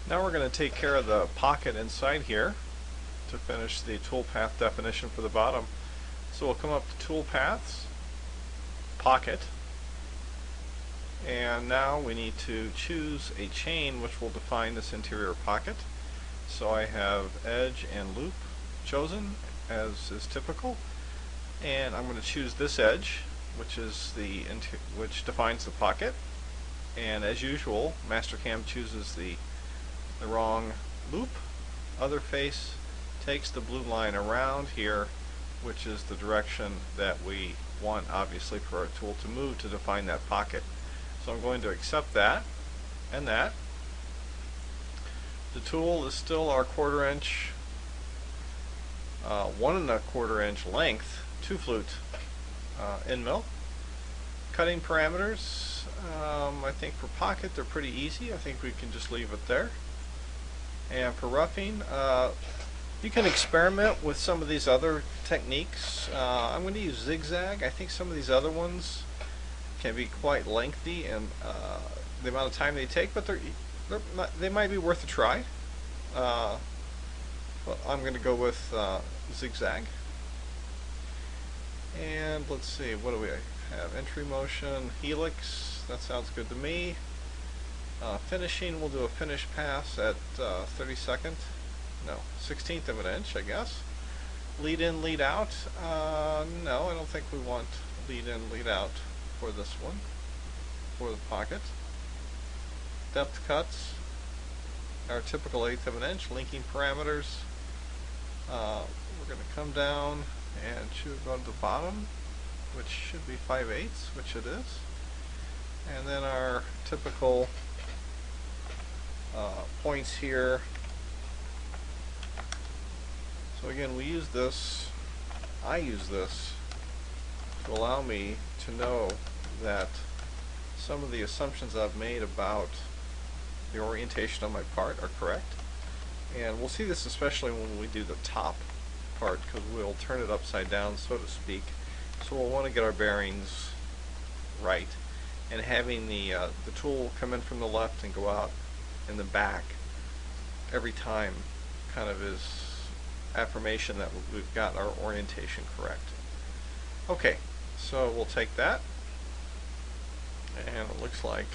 Now we're going to take care of the pocket inside here to finish the toolpath definition for the bottom. So we'll come up to Toolpaths, Pocket, and now we need to choose a chain which will define this interior pocket. So I have edge and loop chosen as is typical, and I'm going to choose this edge which defines the pocket, and as usual Mastercam chooses the wrong loop. Other face takes the blue line around here, which is the direction that we want obviously for our tool to move to define that pocket. So I'm going to accept that and that. The tool is still our 1/4 inch, 1 1/4 inch length 2-flute end mill. Cutting parameters, I think for pocket they're pretty easy. I think we can just leave it there. And for roughing, you can experiment with some of these other techniques. I'm going to use zigzag. I think some of these other ones can be quite lengthy and the amount of time they take, but they might be worth a try. Well, I'm going to go with zigzag. And let's see, what do we have? Entry motion, helix, that sounds good to me. Finishing, we'll do a finish pass at 32nd, no, 16th of an inch, I guess. Lead in, lead out, no, I don't think we want lead in, lead out for this one, for the pocket. Depth cuts, our typical 1/8 of an inch. Linking parameters, we're going to come down and go to the bottom, which should be 5/8, which it is. And then our typical points here. So again, we use this, I use this to allow me to know that some of the assumptions I've made about the orientation of my part are correct. And we'll see this especially when we do the top part, because we'll turn it upside down, so to speak. So we'll want to get our bearings right. And having the tool come in from the left and go out in the back every time kind of is affirmation that we've got our orientation correct. Okay, so we'll take that, and it looks like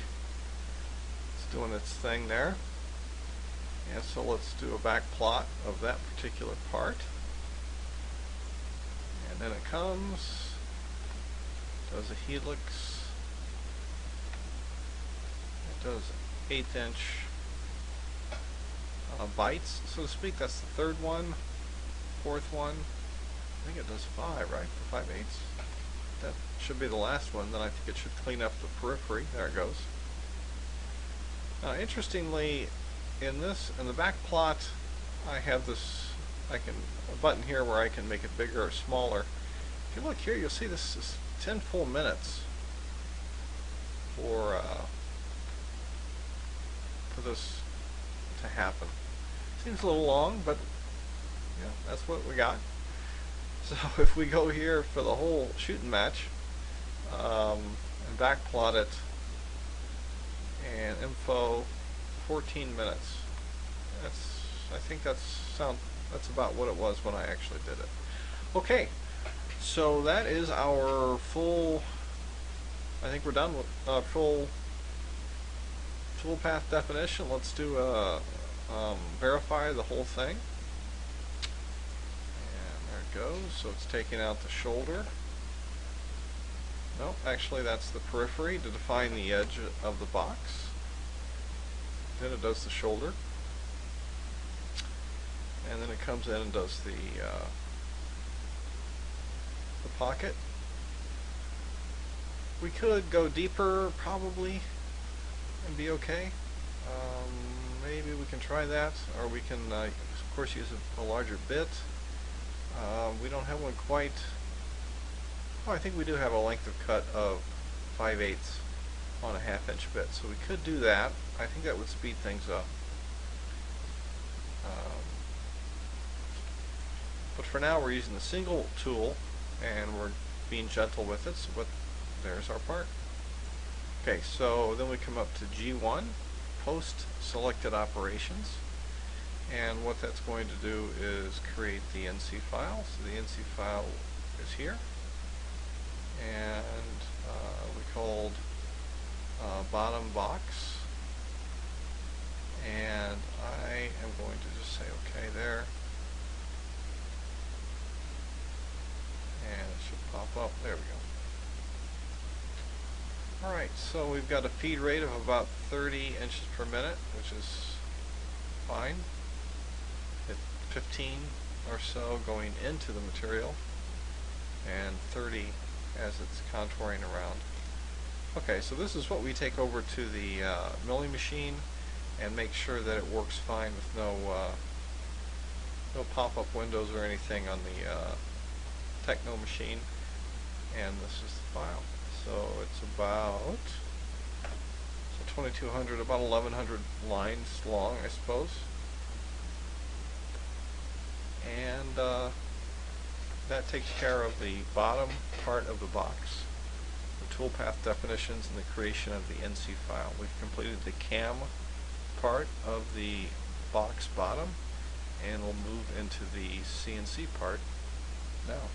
it's doing its thing there. And so let's do a back plot of that particular part. And then it comes, does a helix, it does 1/8 inch bites, so to speak. That's the 3rd one, 4th one. I think it does 5, right? For 5/8. That should be the last one. Then I think it should clean up the periphery. There it goes. Now, interestingly, in the back plot, I have this. A button here where I can make it bigger or smaller. If you look here, you'll see this is 10 full minutes for this to happen. Seems a little long, but yeah, that's what we got. So if we go here for the whole shooting match and back plot it, and info 14 minutes. I think that's about what it was when I actually did it. Okay, so that is our full. I think we're done with full toolpath definition. Let's do verify the whole thing. And there it goes. So it's taking out the shoulder. No, actually that's the periphery to define the edge of the box. Then it does the shoulder. And then it comes in and does the pocket. We could go deeper probably and be okay. Maybe we can try that, or we can of course use a larger bit. We don't have one quite. Oh, I think we do have a length of cut of 5/8 on a 1/2 inch bit, so we could do that. I think that would speed things up. But for now we're using the single tool and we're being gentle with it, so there's our part. Okay, so then we come up to G1, post selected operations, and what that's going to do is create the NC file. So the NC file is here, and we called bottom box, and I am going to just say OK there, and it should pop up. There we go. Alright, so we've got a feed rate of about 30 inches per minute, which is fine. At 15 or so going into the material, and 30 as it's contouring around. Okay, so this is what we take over to the milling machine and make sure that it works fine with no pop-up windows or anything on the Techno machine. And this is the file. So it's about 2200, about 1100 lines long, I suppose. And that takes care of the bottom part of the box, the toolpath definitions, and the creation of the NC file. We've completed the CAM part of the box bottom, and we'll move into the CNC part now.